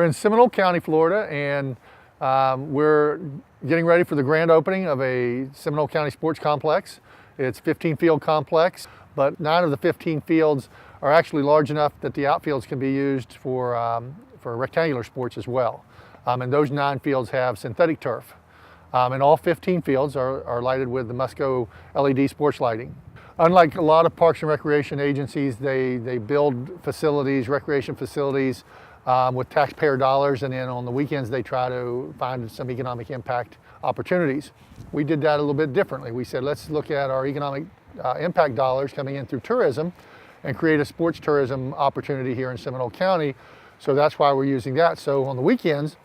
We're in Seminole County, Florida, and we're getting ready for the grand opening of a Seminole County sports complex. It's a 15-field complex, but 9 of the 15 fields are actually large enough that the outfields can be used for rectangular sports as well. And those 9 fields have synthetic turf. And all 15 fields are lighted with the Musco LED sports lighting. Unlike a lot of parks and recreation agencies, they build facilities, recreation facilities, with taxpayer dollars, and then on the weekends they try to find some economic impact opportunities. We did that a little bit differently. We said, let's look at our economic impact dollars coming in through tourism and create a sports tourism opportunity here in Seminole County. So that's why we're using that. So on the weekends,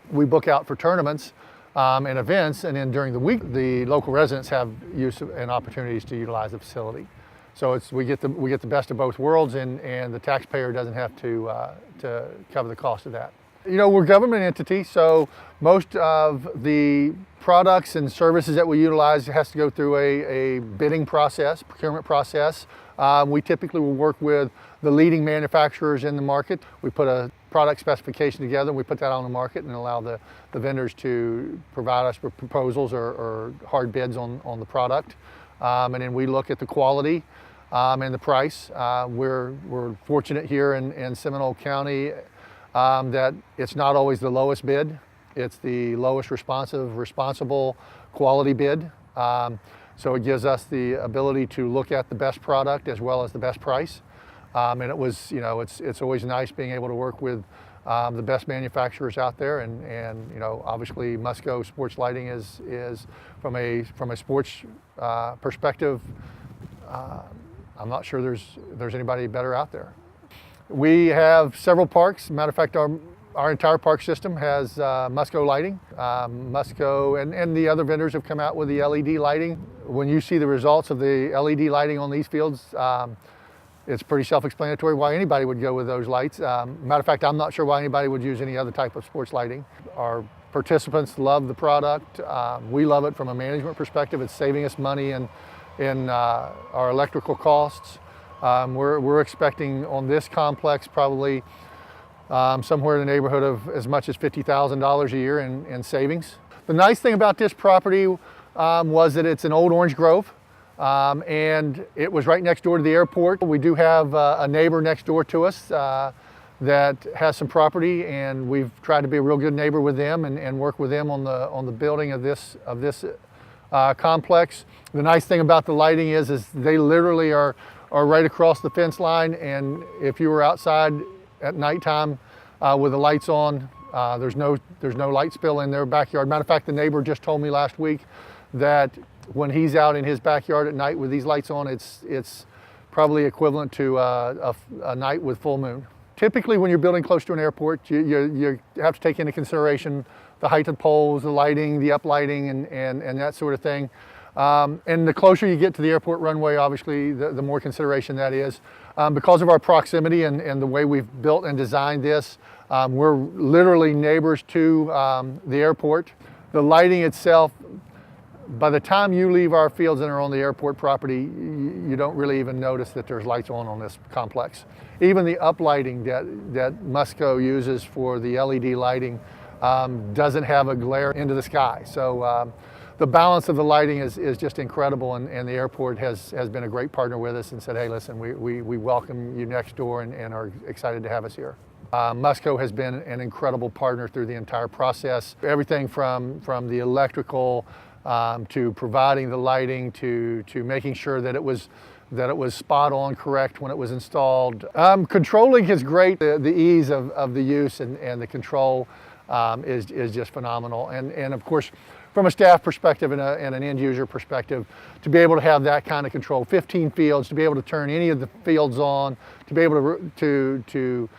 we book out for tournaments and events, and then during the week, the local residents have use and opportunities to utilize the facility. So we get the best of both worlds, and the taxpayer doesn't have to cover the cost of that. You know, we're a government entity, so most of the products and services that we utilize has to go through a bidding process, procurement process. We typically will work with the leading manufacturers in the market. We put a product specification together, we put that on the market and allow the vendors to provide us with proposals or hard bids on the product. And then we look at the quality and the price. We're fortunate here in Seminole County that it's not always the lowest bid. It's the lowest responsible quality bid. So it gives us the ability to look at the best product as well as the best price. And it was, you know, it's always nice being able to work with the best manufacturers out there, and you know, obviously Musco Sports Lighting is from a sports perspective. I'm not sure there's anybody better out there. We have several parks. Matter of fact, our entire park system has Musco lighting. Musco and the other vendors have come out with the LED lighting. When you see the results of the LED lighting on these fields, it's pretty self-explanatory why anybody would go with those lights. Matter of fact, I'm not sure why anybody would use any other type of sports lighting. Our participants love the product. We love it from a management perspective. It's saving us money in our electrical costs. We're expecting on this complex probably somewhere in the neighborhood of as much as $50,000 a year in savings. The nice thing about this property was that it's an old orange grove. And it was right next door to the airport. We do have a neighbor next door to us that has some property, and we've tried to be a real good neighbor with them and work with them on the building of this complex. The nice thing about the lighting is they literally are right across the fence line, and if you were outside at nighttime with the lights on, there's no light spill in their backyard. Matter of fact, the neighbor just told me last week that when he's out in his backyard at night with these lights on, it's probably equivalent to a night with full moon. Typically, when you're building close to an airport, you have to take into consideration the height of poles, the lighting, the uplighting, and that sort of thing. And the closer you get to the airport runway, obviously, the more consideration that is. Because of our proximity and the way we've built and designed this, we're literally neighbors to the airport. The lighting itself, by the time you leave our fields and are on the airport property, you don't really even notice that there's lights on this complex. Even the uplighting that Musco uses for the LED lighting doesn't have a glare into the sky. So the balance of the lighting is just incredible, and the airport has been a great partner with us and said, hey, listen, we welcome you next door and are excited to have us here. Musco has been an incredible partner through the entire process. Everything from the electrical to providing the lighting to making sure that it was spot on correct when it was installed. Controlling is great. The ease of the use and the control is just phenomenal. And of course, from a staff perspective and an end user perspective, to be able to have that kind of control, 15 fields, to be able to turn any of the fields on, to be able to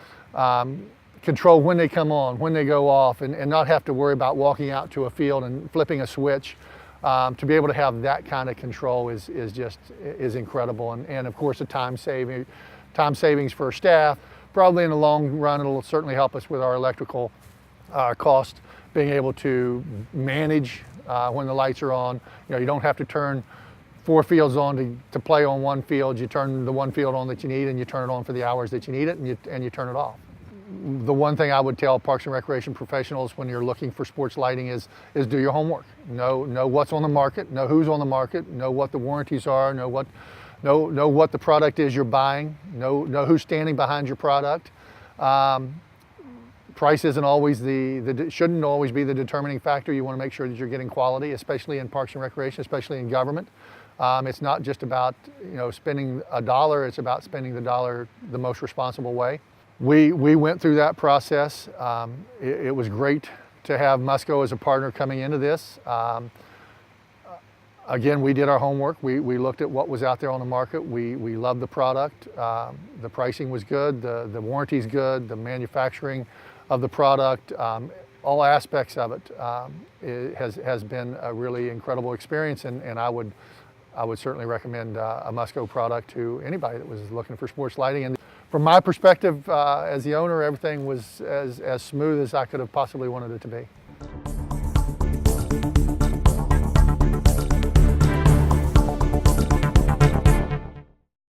control when they come on, when they go off, and not have to worry about walking out to a field and flipping a switch. To be able to have that kind of control is incredible, and of course the time savings for staff. Probably in the long run, it'll certainly help us with our electrical cost, being able to manage when the lights are on. You know, you don't have to turn 4 fields on to play on one field. You turn the one field on that you need, and you turn it on for the hours that you need it, and you turn it off. the one thing I would tell Parks and Recreation professionals when you're looking for sports lighting is do your homework. Know what's on the market, know who's on the market, know what the warranties are, know what the product is you're buying, know who's standing behind your product. Price isn't always shouldn't always be the determining factor. You want to make sure that you're getting quality, especially in Parks and Recreation, especially in government. It's not just about spending a dollar, it's about spending the dollar the most responsible way. We went through that process. It was great to have Musco as a partner coming into this. Again, we did our homework. We looked at what was out there on the market. We loved the product. The pricing was good, the warranty's good, the manufacturing of the product, all aspects of it has been a really incredible experience, and I would certainly recommend a Musco product to anybody that was looking for sports lighting. And from my perspective as the owner, everything was as smooth as I could have possibly wanted it to be.